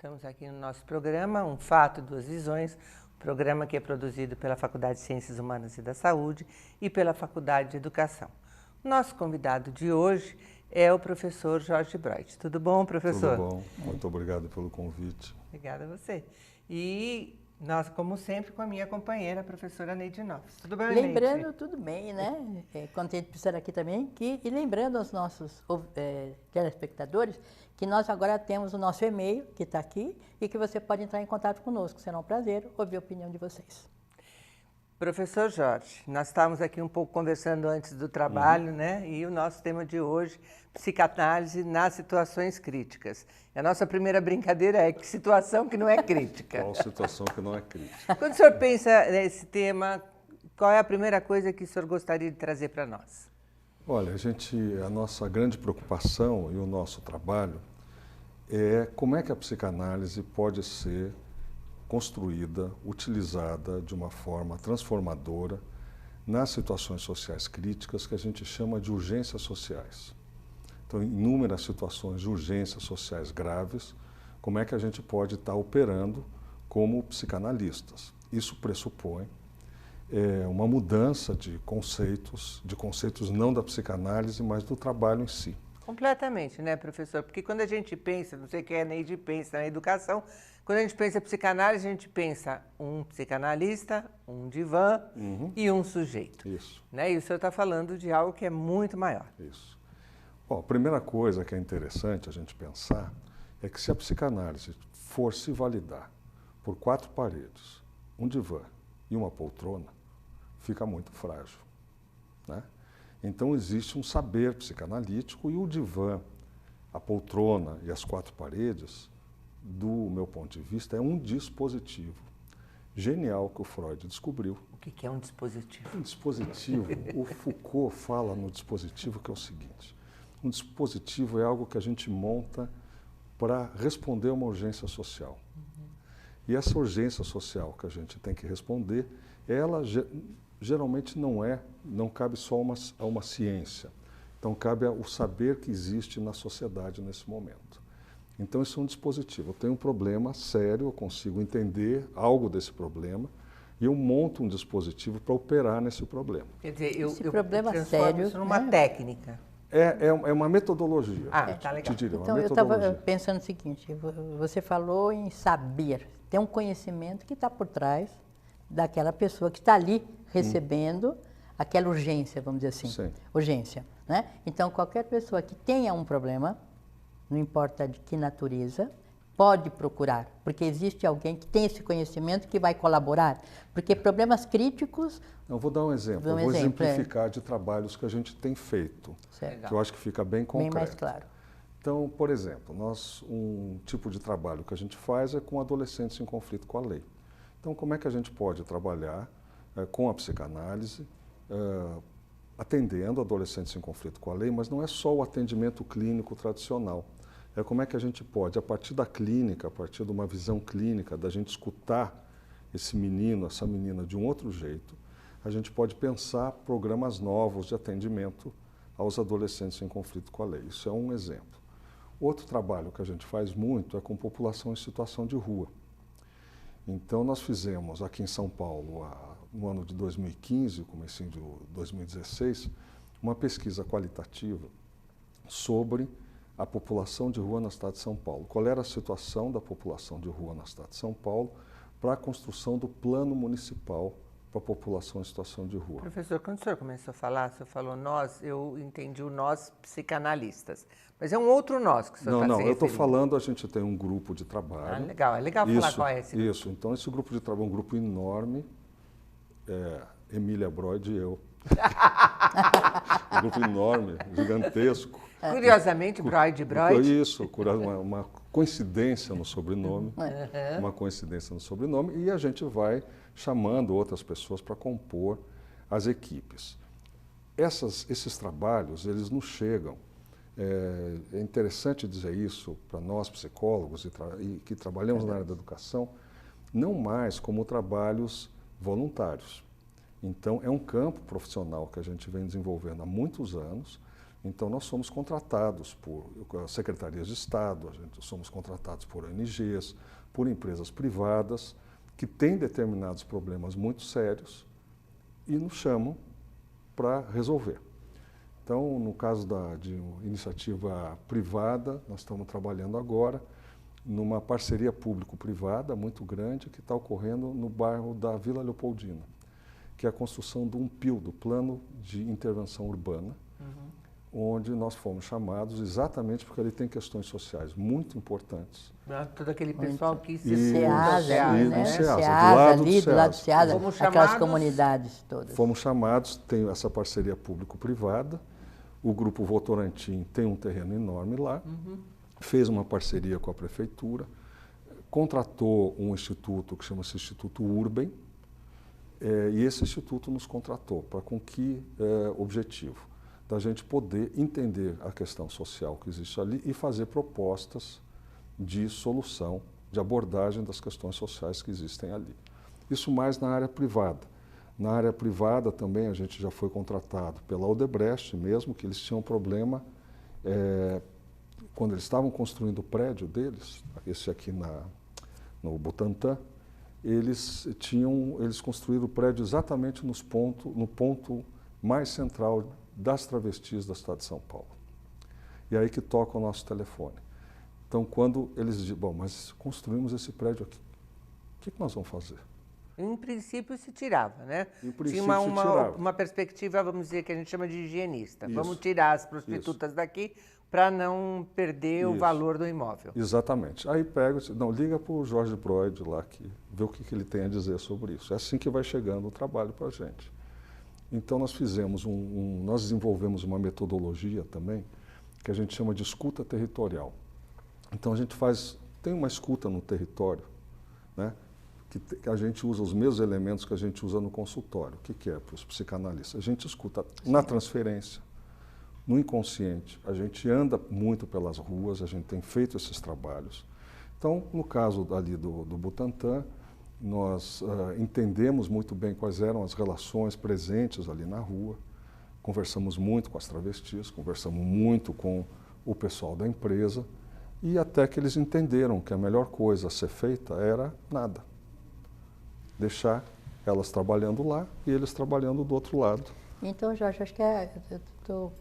Estamos aqui no nosso programa, Um Fato, Duas Visões, programa que é produzido pela Faculdade de Ciências Humanas e da Saúde e pela Faculdade de Educação. Nosso convidado de hoje é o professor Jorge Broit. Tudo bom, professor? Tudo bom. Muito obrigado pelo convite. Obrigada a você. E nós, como sempre, com a minha companheira, a professora Neide Noves. Tudo bem, Neide? Lembrando, tudo bem, né? Contente de estar aqui também. E lembrando aos nossos telespectadores que nós agora temos o nosso e-mail, que está aqui, e que você pode entrar em contato conosco. Será um prazer ouvir a opinião de vocês. Professor Jorge, nós estávamos aqui um pouco conversando antes do trabalho, né? E o nosso tema de hoje, psicanálise nas situações críticas. A nossa primeira brincadeira é que situação que não é crítica. Qual situação que não é crítica? Quando o senhor pensa nesse tema, qual é a primeira coisa que o senhor gostaria de trazer para nós? Olha, a nossa grande preocupação e o nosso trabalho é como é que a psicanálise pode ser construída, utilizada de uma forma transformadora nas situações sociais críticas que a gente chama de urgências sociais. Então, em inúmeras situações de urgências sociais graves, como é que a gente pode estar operando como psicanalistas? Isso pressupõe uma mudança de conceitos não da psicanálise, mas do trabalho em si. Completamente, né, professor? Porque quando a gente pensa, não sei o que a Neide pensa na educação, quando a gente pensa em psicanálise, a gente pensa um psicanalista, um divã e um sujeito. Isso. Né? E o senhor está falando de algo que é muito maior. Isso. Bom, a primeira coisa que é interessante a gente pensar é que se a psicanálise for se validar por 4 paredes, um divã e uma poltrona, fica muito frágil, né? Então existe um saber psicanalítico e o divã, a poltrona e as 4 paredes, do meu ponto de vista, é um dispositivo genial que o Freud descobriu. O que é um dispositivo? Um dispositivo, o Foucault fala no dispositivo que é o seguinte: um dispositivo é algo que a gente monta para responder a uma urgência social. E essa urgência social que a gente tem que responder, ela geralmente não cabe só a uma ciência. Então cabe ao saber que existe na sociedade nesse momento. Então isso é um dispositivo. Eu tenho um problema sério, eu consigo entender algo desse problema e eu monto um dispositivo para operar nesse problema. Quer dizer, Esse eu problema transformo sério, isso numa né? técnica. É uma metodologia. Ah, tá legal. Te diria, Então, uma eu estava metodologia. pensando o seguinte, você falou em saber, tem um conhecimento que está por trás daquela pessoa que está ali recebendo aquela urgência, vamos dizer assim. Sim. Urgência, né? Então, qualquer pessoa que tenha um problema, não importa de que natureza, pode procurar, porque existe alguém que tem esse conhecimento que vai colaborar. Porque problemas críticos... Eu vou dar um exemplo, eu vou exemplificar de trabalhos que a gente tem feito, Certo. que eu acho que fica bem concreto. Bem mais claro. Então, por exemplo, um tipo de trabalho que a gente faz é com adolescentes em conflito com a lei. Então, como é que a gente pode trabalhar com a psicanálise, atendendo adolescentes em conflito com a lei, mas não é só o atendimento clínico tradicional. É como é que a gente pode, a partir da clínica, a partir de uma visão clínica, da gente escutar esse menino, essa menina de um outro jeito, a gente pode pensar programas novos de atendimento aos adolescentes em conflito com a lei. Isso é um exemplo. Outro trabalho que a gente faz muito é com população em situação de rua. Então, nós fizemos aqui em São Paulo, no ano de 2015, comecinho de 2016, uma pesquisa qualitativa sobre a população de rua na cidade de São Paulo. Qual era a situação da população de rua na cidade de São Paulo para a construção do plano municipal para a população em situação de rua. Professor, quando o senhor começou a falar, o senhor falou nós, eu entendi o nós psicanalistas. Mas é um outro nós que o senhor está se referindo. Eu estou falando, a gente tem um grupo de trabalho. Ah, legal, é legal falar qual é esse grupo. Isso, então esse grupo de trabalho é um grupo enorme, Emília Broid e eu. Um grupo enorme, gigantesco. Curiosamente, Broid. Isso, uma coincidência no sobrenome, uma coincidência no sobrenome, e a gente vai chamando outras pessoas para compor as equipes. Esses trabalhos, eles nos chegam. É interessante dizer isso para nós, psicólogos, e que trabalhamos na área da educação, não mais como trabalhos voluntários. Então, é um campo profissional que a gente vem desenvolvendo há muitos anos, Então, nós somos contratados por secretarias de Estado, somos contratados por ONGs, por empresas privadas, que têm determinados problemas muito sérios e nos chamam para resolver. Então, no caso de iniciativa privada, nós estamos trabalhando agora numa parceria público-privada muito grande que está ocorrendo no bairro da Vila Leopoldina, que é a construção de um PIL, do Plano de Intervenção Urbana, onde nós fomos chamados exatamente porque ele tem questões sociais muito importantes. Todo aquele pessoal que se SEASA, né? SEASA, ali do lado do SEASA, aquelas comunidades todas. Fomos chamados, tem essa parceria público-privada, o Grupo Votorantim tem um terreno enorme lá, fez uma parceria com a prefeitura, contratou um instituto que chama-se Instituto Urbem, e esse instituto nos contratou para com que objetivo? Da gente poder entender a questão social que existe ali e fazer propostas de solução, de abordagem das questões sociais que existem ali. Isso mais na área privada. Na área privada também a gente já foi contratado pela Odebrecht mesmo, que eles tinham um problema, quando eles estavam construindo o prédio deles, esse aqui no Butantã, eles construíram o prédio exatamente no ponto mais central das travestis da cidade de São Paulo. E aí que toca o nosso telefone. Então, quando eles dizem, bom, mas construímos esse prédio aqui, o que nós vamos fazer? Em princípio se tirava, né? Em princípio tinha se tirava. uma perspectiva, vamos dizer, que a gente chama de higienista. Isso. Vamos tirar as prostitutas daqui para não perder o valor do imóvel. Exatamente. Aí pega e diz, não, liga para o Jorge Broid lá, vê o que ele tem a dizer sobre isso. É assim que vai chegando o trabalho para a gente. Então nós fizemos nós desenvolvemos uma metodologia também que a gente chama de escuta territorial. Então a gente tem uma escuta no território, né, que a gente usa os mesmos elementos que a gente usa no consultório. O que é para os psicanalistas? A gente escuta na transferência, no inconsciente. A gente anda muito pelas ruas, a gente tem feito esses trabalhos. Então, no caso ali do Butantã, nós entendemos muito bem quais eram as relações presentes ali na rua, conversamos muito com as travestis, conversamos muito com o pessoal da empresa e até que eles entenderam que a melhor coisa a ser feita era nada. Deixar elas trabalhando lá e eles trabalhando do outro lado. Então, Jorge, acho que eu estou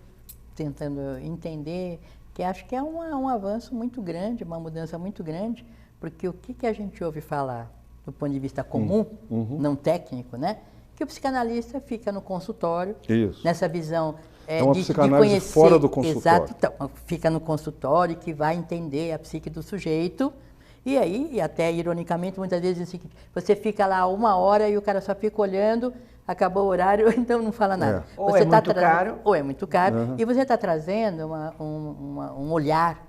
tentando entender que acho que é um avanço muito grande, uma mudança muito grande, porque o que a gente ouve falar do ponto de vista comum, não técnico, né? Que o psicanalista fica no consultório, nessa visão uma psicanálise de conhecer, fora do consultório. Exato, então, fica no consultório que vai entender a psique do sujeito, e aí, e até ironicamente, muitas vezes assim, você fica lá 1 hora e o cara só fica olhando, acabou o horário, então não fala nada. Ou é muito caro. Ou é muito caro, e você está trazendo um olhar,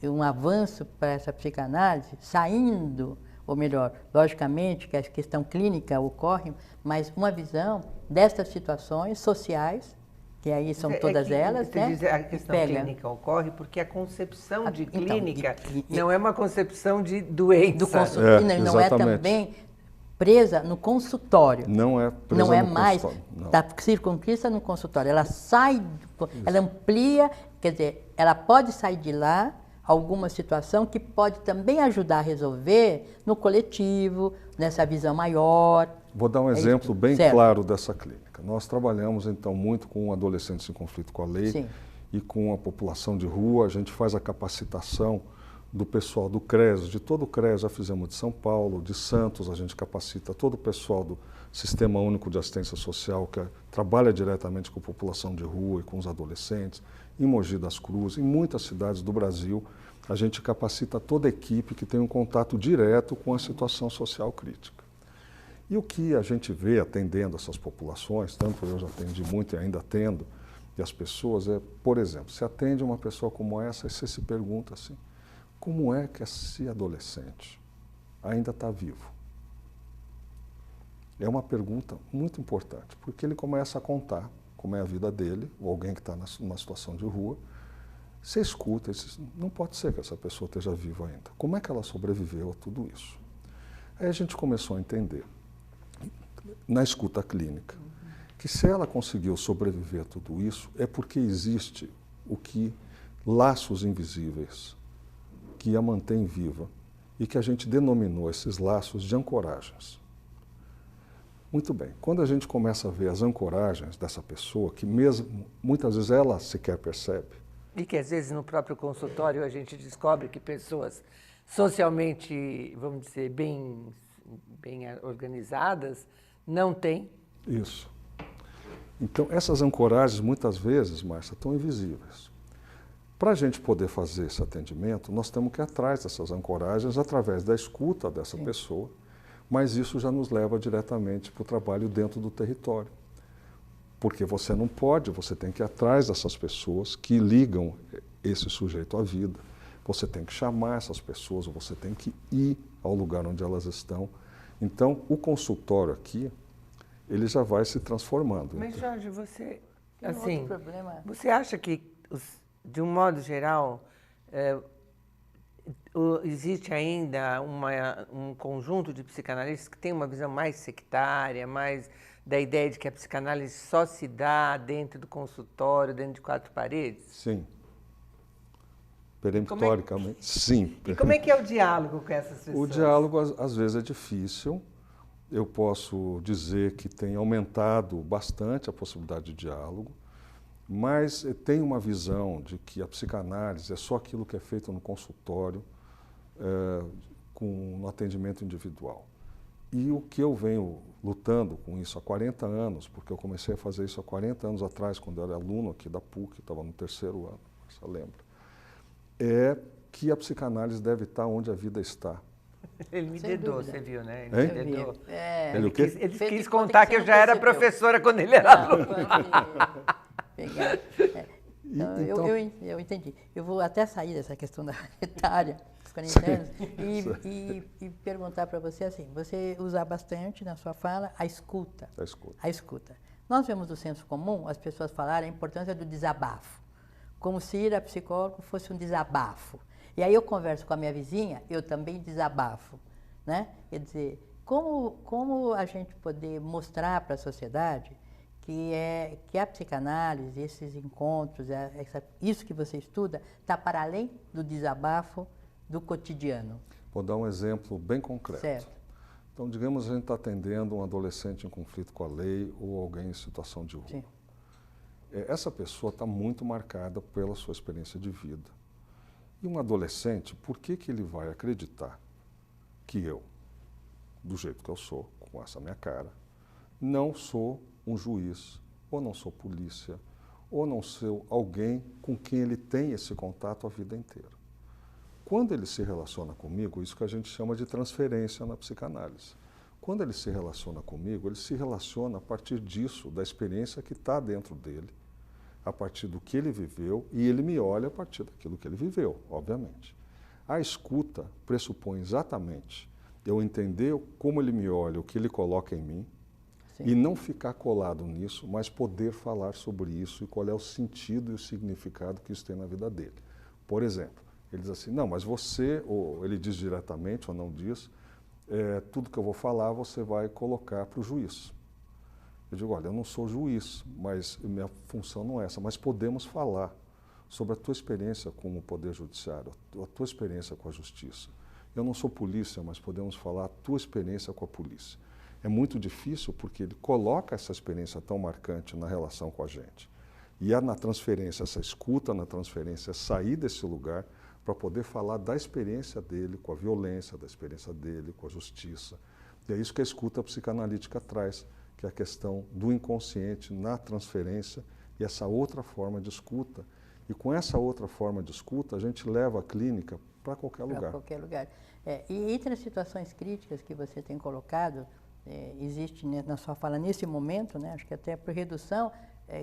um avanço para essa psicanálise, saindo, ou melhor, logicamente que a questão clínica ocorre, mas uma visão destas situações sociais, que aí são todas elas, né? A questão clínica ocorre porque a concepção de clínica não é uma concepção de doença. Não é também presa no consultório. Não é presa não é no mais, consultório. Está circunscrita no consultório. Ela sai, ela amplia, quer dizer, ela pode sair de lá alguma situação que pode também ajudar a resolver no coletivo, nessa visão maior. Vou dar um exemplo bem claro dessa clínica. Nós trabalhamos, então, muito com adolescentes em conflito com a lei e com a população de rua. A gente faz a capacitação do pessoal do CRES, de todo o CRES, já fizemos de São Paulo, de Santos, a gente capacita todo o pessoal do Sistema Único de Assistência Social, que trabalha diretamente com a população de rua e com os adolescentes, em Mogi das Cruzes, em muitas cidades do Brasil. A gente capacita toda a equipe que tem um contato direto com a situação social crítica. E o que a gente vê atendendo essas populações, tanto eu já atendi muito e ainda atendo, e as pessoas, por exemplo, se atende uma pessoa como essa e você se pergunta assim, como é que esse adolescente ainda está vivo? É uma pergunta muito importante, porque ele começa a contar como é a vida dele, ou alguém que está numa situação de rua, você escuta e diz, não pode ser que essa pessoa esteja viva ainda. Como é que ela sobreviveu a tudo isso? Aí a gente começou a entender, na escuta clínica, que se ela conseguiu sobreviver a tudo isso, é porque existe laços invisíveis que a mantém viva e que a gente denominou esses laços de ancoragens. Muito bem, quando a gente começa a ver as ancoragens dessa pessoa, que mesmo muitas vezes ela sequer percebe. E que às vezes no próprio consultório a gente descobre que pessoas socialmente, vamos dizer, bem organizadas, não têm. Isso. Então, essas ancoragens, muitas vezes, Márcia, estão invisíveis. Para a gente poder fazer esse atendimento, nós temos que ir atrás dessas ancoragens através da escuta dessa pessoa, mas isso já nos leva diretamente para o trabalho dentro do território. Porque você não pode, você tem que ir atrás dessas pessoas que ligam esse sujeito à vida. Você tem que chamar essas pessoas, ou você tem que ir ao lugar onde elas estão. Então, o consultório aqui, ele já vai se transformando. Mas, Jorge, você, Tem um assim, outro problema. você acha que, de um modo geral, existe ainda um conjunto de psicanalistas que tem uma visão mais sectária, mais da ideia de que a psicanálise só se dá dentro do consultório, dentro de quatro paredes? Sim. Peremptoricamente, sim. E como é que é o diálogo com essas pessoas? O diálogo, às vezes, é difícil. Eu posso dizer que tem aumentado bastante a possibilidade de diálogo, mas tem uma visão de que a psicanálise é só aquilo que é feito no consultório, no atendimento individual. E o que eu venho lutando com isso há 40 anos, porque eu comecei a fazer isso há 40 anos atrás, quando eu era aluno aqui da PUC, estava no 3º ano, você lembra? É que a psicanálise deve estar onde a vida está. Ele me Sem dedou, dúvida. você viu, né? Hein? Ele me dedou. Ele o quê? Ele Fez quis de conta contar que que você eu não já era percebeu. professora quando ele era Não, aluno. pode pegar. Então, então- eu entendi. Eu vou até sair dessa questão da etária, dos 40 anos, e perguntar para você assim, você usa bastante na sua fala a escuta. A escuta. A escuta. Nós vemos no senso comum as pessoas falarem a importância do desabafo, como se ir a psicólogo fosse um desabafo. E aí eu converso com a minha vizinha, eu também desabafo, né? Quer dizer, como a gente poder mostrar para a sociedade que a psicanálise, esses encontros, isso que você estuda, está para além do desabafo do cotidiano. Vou dar um exemplo bem concreto. Certo. Então, digamos, a gente está atendendo um adolescente em conflito com a lei ou alguém em situação de rua. Sim. Essa pessoa está muito marcada pela sua experiência de vida. E um adolescente, por que ele vai acreditar que eu, do jeito que eu sou, com essa minha cara, não sou um juiz, ou não sou polícia, ou não sou alguém com quem ele tem esse contato a vida inteira? Quando ele se relaciona comigo, isso que a gente chama de transferência na psicanálise. Quando ele se relaciona comigo, ele se relaciona a partir disso, da experiência que está dentro dele, a partir do que ele viveu, e ele me olha a partir daquilo que ele viveu, obviamente. A escuta pressupõe exatamente eu entender como ele me olha, o que ele coloca em mim, Sim. e não ficar colado nisso, mas poder falar sobre isso e qual é o sentido e o significado que isso tem na vida dele. Por exemplo, ele diz assim, não, mas você, ou ele diz diretamente ou não diz, tudo que eu vou falar você vai colocar para o juiz. Eu digo, olha, eu não sou juiz, mas minha função não é essa, mas podemos falar sobre a tua experiência com o Poder Judiciário, a tua experiência com a Justiça. Eu não sou polícia, mas podemos falar a tua experiência com a polícia. É muito difícil porque ele coloca essa experiência tão marcante na relação com a gente. E na transferência, essa escuta na transferência, sair desse lugar para poder falar da experiência dele com a violência, da experiência dele com a justiça. E é isso que a escuta psicanalítica traz, que é a questão do inconsciente na transferência e essa outra forma de escuta. E com essa outra forma de escuta, a gente leva a clínica para qualquer lugar. Para qualquer lugar. E entre as situações críticas que você tem colocado, existe na sua fala, nesse momento, né, acho que até por redução,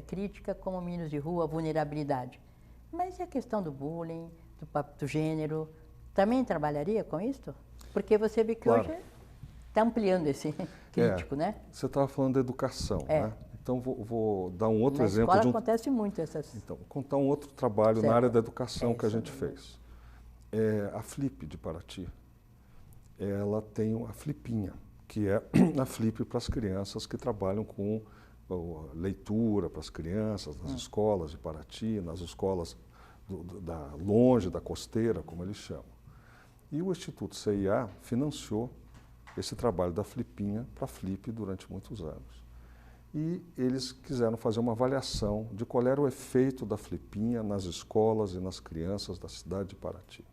crítica como meninos de rua, vulnerabilidade. Mas e a questão do bullying, do gênero, também trabalharia com isso? Porque você vê que Claro. hoje está ampliando esse crítico, né? Você estava falando da educação, né? Então, vou dar um outro Na exemplo. escola acontece muito essas... Então, vou contar um outro trabalho na área da educação que a gente isso. fez. A Flip de Paraty, ela tem a Flipinha, que é a Flip para as crianças que trabalham com leitura para as crianças, nas escolas de Paraty, nas escolas longe da costeira, como eles chamam. E o Instituto CIA financiou esse trabalho da Flipinha para a Flip durante muitos anos. E eles quiseram fazer uma avaliação de qual era o efeito da Flipinha nas escolas e nas crianças da cidade de Paraty.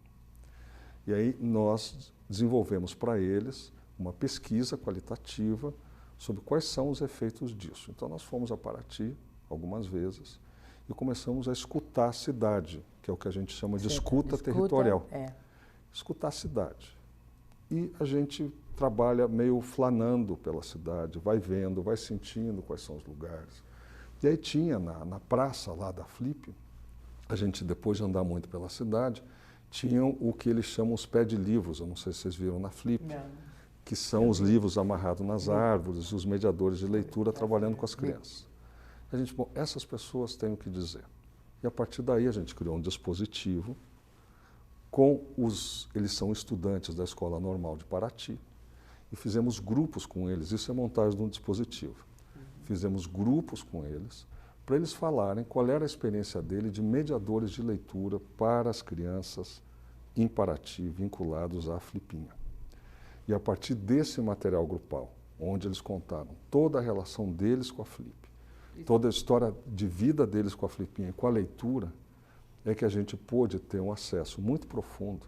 E aí nós desenvolvemos para eles uma pesquisa qualitativa sobre quais são os efeitos disso. Então nós fomos a Paraty algumas vezes e começamos a escutar a cidade, que é o que a gente chama de escuta territorial. Escutar a cidade. E a gente trabalha meio flanando pela cidade, vai vendo, vai sentindo quais são os lugares. E aí tinha na praça lá da Flip, a gente depois de andar muito pela cidade, tinham o que eles chamam os pé de livros, eu não sei se vocês viram na Flip, que são os livros amarrados nas árvores e os mediadores de leitura trabalhando com as crianças. A gente, bom, essas pessoas têm o que dizer. E a partir daí a gente criou um dispositivo eles são estudantes da Escola Normal de Paraty, e fizemos grupos com eles, isso é montagem de um dispositivo. Fizemos grupos com eles, para eles falarem qual era a experiência dele de mediadores de leitura para as crianças em Paraty, vinculados à Flipinha. E a partir desse material grupal, onde eles contaram toda a relação deles com a Flip, toda a história de vida deles com a Flipinha e com a leitura, é que a gente pôde ter um acesso muito profundo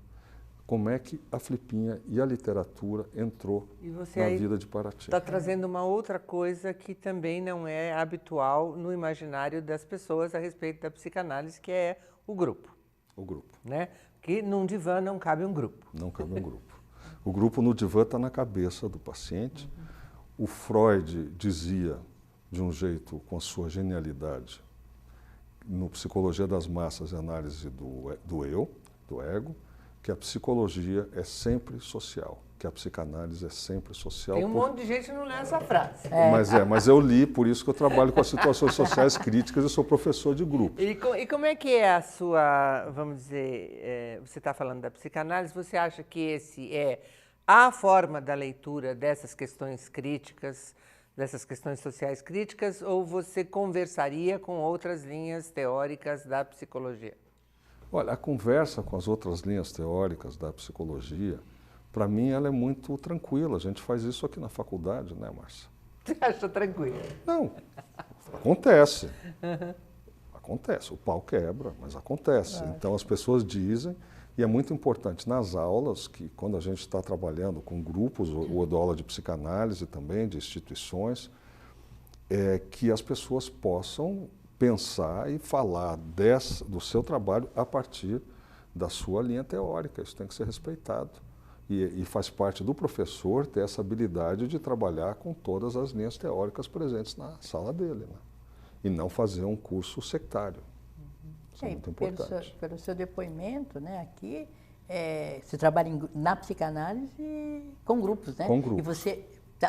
como é que a Flipinha e a literatura entrou na vida de Paraty. Está trazendo uma outra coisa que também não é habitual no imaginário das pessoas a respeito da psicanálise, que é o grupo. O grupo. Né? Que num divã não cabe um grupo. Não cabe um grupo. O grupo no divã está na cabeça do paciente. O Freud dizia, de um jeito com a sua genialidade, no Psicologia das Massas e Análise do Eu, do Ego, que a psicologia é sempre social, que a psicanálise é sempre social. Tem um monte de gente que não lê essa frase. Mas eu li, por isso que eu trabalho com as situações sociais críticas e sou professor de grupo. E como é que é a sua, vamos dizer, você está falando da psicanálise, você acha que esse é a forma da leitura dessas questões críticas, dessas questões sociais críticas, ou você conversaria com outras linhas teóricas da psicologia? Olha, a conversa com as outras linhas teóricas da psicologia, para mim, ela é muito tranquila. A gente faz isso aqui na faculdade, né, Márcia? Você acha tranquilo? Não, acontece. Acontece, o pau quebra, mas acontece. Então, as pessoas dizem, e é muito importante nas aulas, que quando a gente está trabalhando com grupos, ou dou aula de psicanálise também, de instituições, que as pessoas possam pensar e falar do seu trabalho a partir da sua linha teórica. Isso tem que ser respeitado. E faz parte do professor ter essa habilidade de trabalhar com todas as linhas teóricas presentes na sala dele, né? E não fazer um curso sectário. Isso é muito importante. Pelo seu depoimento, né, aqui, você trabalha na psicanálise com grupos, né? Com grupos. E você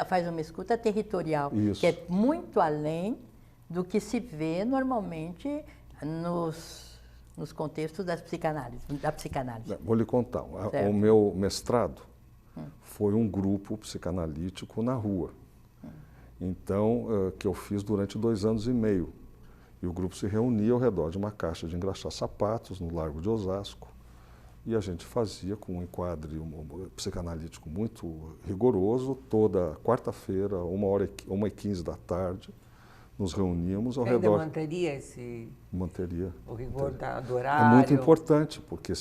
faz uma escuta territorial, Isso. que é muito além do que se vê normalmente nos contextos da psicanálise. Vou lhe contar. O meu mestrado foi um grupo psicanalítico na rua. Então, que eu fiz durante 2 anos e meio. E o grupo se reunia ao redor de uma caixa de engraxar sapatos no Largo de Osasco. E a gente fazia com um enquadre psicanalítico muito rigoroso, toda quarta-feira, 1h15 da tarde, nos reuníamos ao redor. Ainda manteria esse... Manteria. O rigor do horário? É muito importante, porque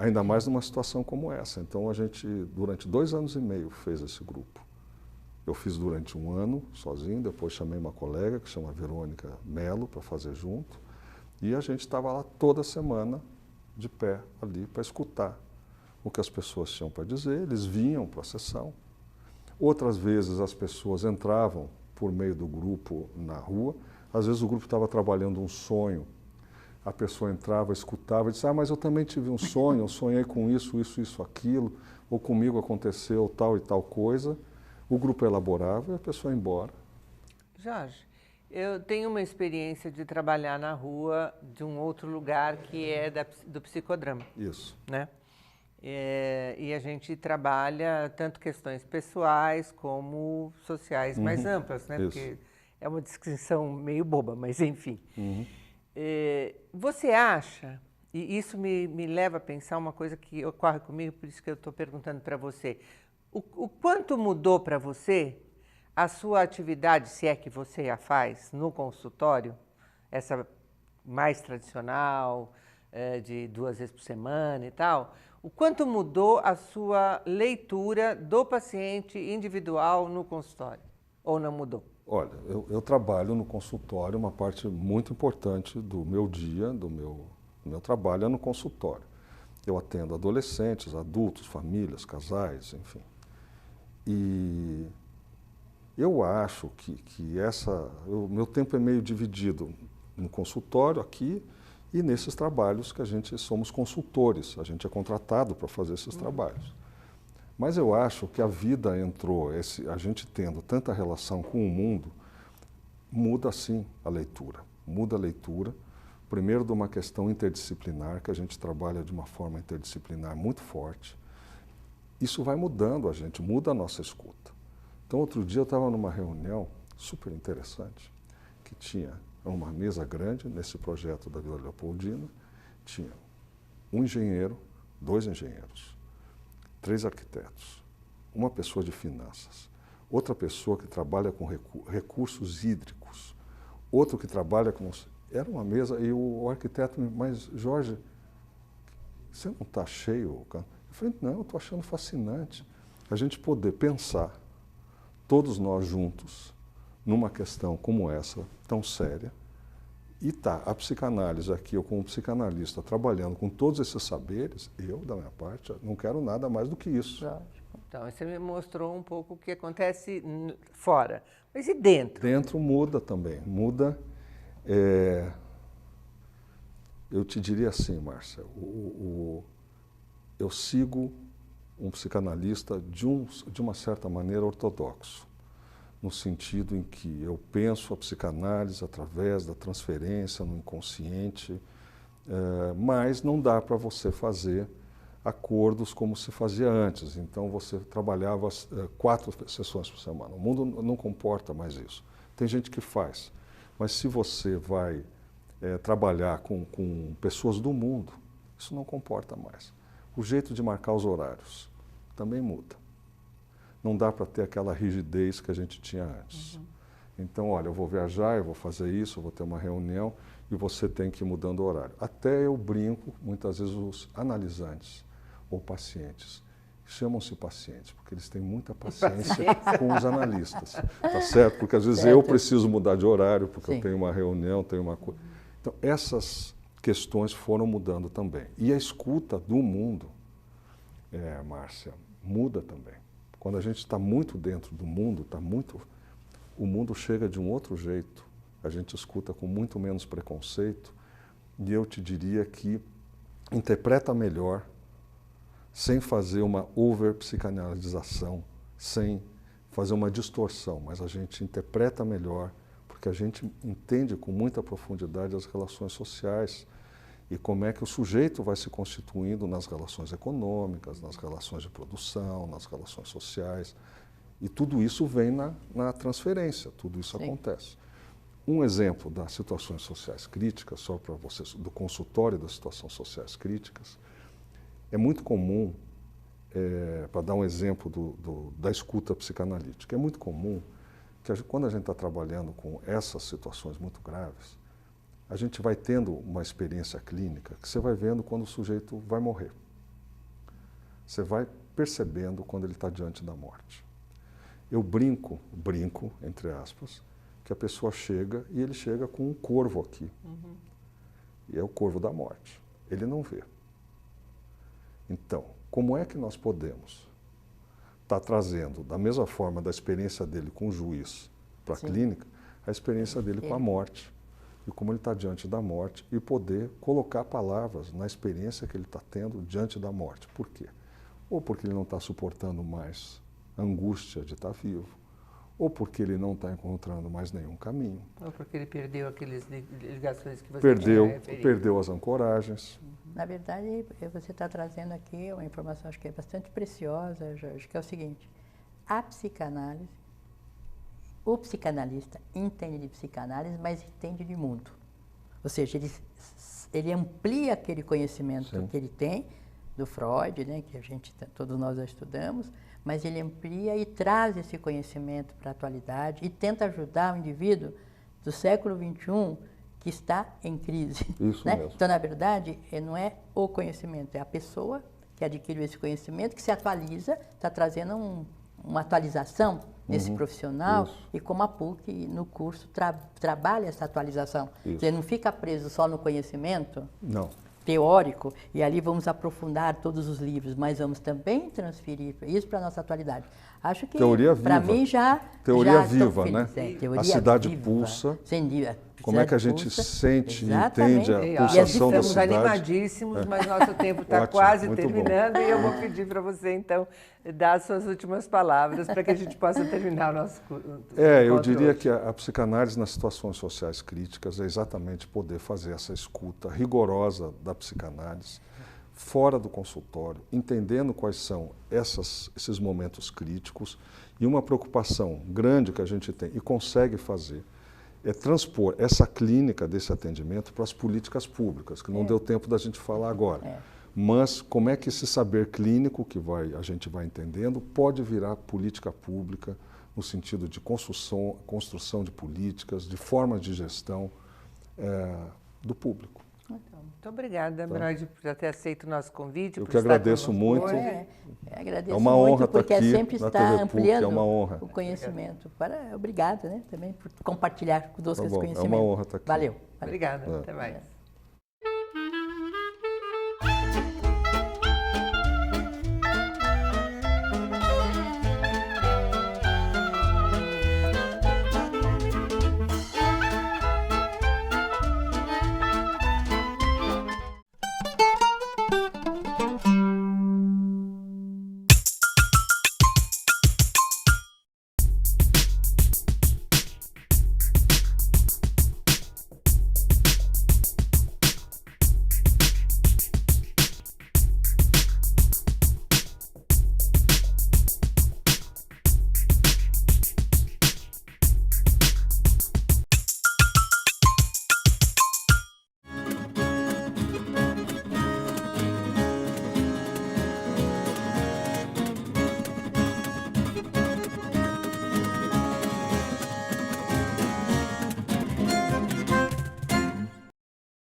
ainda mais numa situação como essa. Então, a gente, durante 2 anos e meio, fez esse grupo. Eu fiz durante 1 ano, sozinho, depois chamei uma colega, que chama Verônica Mello, para fazer junto. E a gente estava lá toda semana, de pé, ali, para escutar o que as pessoas tinham para dizer. Eles vinham para a sessão. Outras vezes, as pessoas entravam por meio do grupo na rua. Às vezes, o grupo estava trabalhando um sonho. A pessoa entrava, escutava e disse, mas eu também tive um sonho, eu sonhei com isso, aquilo, ou comigo aconteceu tal e tal coisa. O grupo elaborava e a pessoa ia embora. Jorge, eu tenho uma experiência de trabalhar na rua de um outro lugar que é do psicodrama. Isso. Né? E a gente trabalha tanto questões pessoais como sociais mais amplas, né? Isso. Porque É uma descrição meio boba, mas enfim. Você acha, e isso me leva a pensar uma coisa que ocorre comigo, por isso que eu estou perguntando para você, o quanto mudou para você a sua atividade, se é que você a faz, no consultório, essa mais tradicional, de 2 vezes por semana e tal, o quanto mudou a sua leitura do paciente individual no consultório? Ou não mudou? Olha, eu trabalho no consultório, uma parte muito importante do meu dia, do meu trabalho é no consultório. Eu atendo adolescentes, adultos, famílias, casais, enfim. E eu acho que o meu tempo é meio dividido no consultório aqui e nesses trabalhos que a gente somos consultores, a gente é contratado para fazer esses trabalhos. Mas eu acho que a vida entrou, a gente tendo tanta relação com o mundo, muda sim a leitura. Muda a leitura, primeiro de uma questão interdisciplinar, que a gente trabalha de uma forma interdisciplinar muito forte. Isso vai mudando a gente, muda a nossa escuta. Então, outro dia eu estava numa reunião super interessante, que tinha uma mesa grande nesse projeto da Vila Leopoldina, tinha um engenheiro, 2 engenheiros, 3 arquitetos, uma pessoa de finanças, outra pessoa que trabalha com recursos hídricos, outro que trabalha com... Era uma mesa e o arquiteto, mas Jorge, você não está cheio? Eu falei, não, eu estou achando fascinante a gente poder pensar, todos nós juntos, numa questão como essa, tão séria, e a psicanálise aqui, eu como psicanalista, trabalhando com todos esses saberes, eu, da minha parte, não quero nada mais do que isso. Então, você me mostrou um pouco o que acontece fora. Mas e dentro? Dentro muda também. Muda. Eu te diria assim, Márcia, eu sigo um psicanalista de uma certa maneira ortodoxo, no sentido em que eu penso a psicanálise através da transferência no inconsciente, mas não dá para você fazer acordos como se fazia antes. Então você trabalhava 4 sessões por semana. O mundo não comporta mais isso. Tem gente que faz, mas se você vai trabalhar com pessoas do mundo, isso não comporta mais. O jeito de marcar os horários também muda. Não dá para ter aquela rigidez que a gente tinha antes. Então, olha, eu vou viajar, eu vou fazer isso, eu vou ter uma reunião e você tem que ir mudando o horário. Até eu brinco, muitas vezes os analisantes ou pacientes, chamam-se pacientes, porque eles têm muita paciência com os analistas, tá certo? Porque às vezes eu preciso mudar de horário, porque eu tenho uma reunião, tenho uma coisa. Então, essas questões foram mudando também. E a escuta do mundo, Márcia, muda também. Quando a gente está muito dentro do mundo, o mundo chega de um outro jeito. A gente escuta com muito menos preconceito e eu te diria que interpreta melhor, sem fazer uma over-psicanalização, sem fazer uma distorção, mas a gente interpreta melhor, porque a gente entende com muita profundidade as relações sociais e como é que o sujeito vai se constituindo nas relações econômicas, nas relações de produção, nas relações sociais. E tudo isso vem na transferência, tudo isso acontece. Um exemplo das situações sociais críticas, só para vocês, do consultório das situações sociais críticas, é muito comum, para dar um exemplo da escuta psicanalítica, é muito comum que quando a gente está trabalhando com essas situações muito graves, a gente vai tendo uma experiência clínica que você vai vendo quando o sujeito vai morrer. Você vai percebendo quando ele está diante da morte. Eu brinco, entre aspas, que a pessoa chega e ele chega com um corvo aqui. E é o corvo da morte. Ele não vê. Então, como é que nós podemos estar trazendo, da mesma forma da experiência dele com o juiz para a clínica, a experiência dele com a morte? E como ele está diante da morte e poder colocar palavras na experiência que ele está tendo diante da morte. Por quê? Ou porque ele não está suportando mais a angústia de estar vivo, ou porque ele não está encontrando mais nenhum caminho. Ou porque ele perdeu aquelas ligações que você tinha referido. Perdeu as ancoragens. Na verdade, você está trazendo aqui uma informação, acho que é bastante preciosa, Jorge, que é o seguinte: a psicanálise, o psicanalista entende de psicanálise, mas entende de mundo. Ou seja, ele amplia aquele conhecimento Sim. que ele tem do Freud, né, que todos nós já estudamos, mas ele amplia e traz esse conhecimento para a atualidade e tenta ajudar o indivíduo do século XXI que está em crise. Isso né? mesmo. Então, na verdade, não é o conhecimento, é a pessoa que adquiriu esse conhecimento, que se atualiza, está trazendo uma atualização nesse profissional, isso. e como a PUC no curso trabalha essa atualização. Isso. Você não fica preso só no conhecimento Não. teórico, e ali vamos aprofundar todos os livros, mas vamos também transferir isso para a nossa atualidade. Acho que, Teoria para viva. mim, Teoria já estou viva, feliz, né? Teoria A cidade viva, pulsa. sem dúvida. Como é que a gente Pulsa, sente e exatamente. entende a E, ó, pulsação da estamos cidade? animadíssimos, mas nosso tempo está Ótimo, quase muito terminando e eu vou pedir para você, então, dar as suas últimas palavras para que a gente possa terminar o nosso Eu encontro diria hoje. que a psicanálise nas situações sociais críticas é exatamente poder fazer essa escuta rigorosa da psicanálise, fora do consultório, entendendo quais são esses momentos críticos, e uma preocupação grande que a gente tem e consegue fazer é transpor essa clínica desse atendimento para as políticas públicas, que não deu tempo da gente falar agora. Mas como é que esse saber clínico que a gente vai entendendo pode virar política pública no sentido de construção de políticas, de formas de gestão do público. Muito obrigada, Broide, por ter aceito o nosso convite. Eu por que estar agradeço conosco muito. hoje. Agradeço É uma muito, honra estar porque aqui sempre na está TV PUC, ampliando é uma honra. o conhecimento. Obrigada, né, também por compartilhar conosco Tá esse bom, é uma conhecimento. honra estar aqui. Valeu. Obrigada, até mais.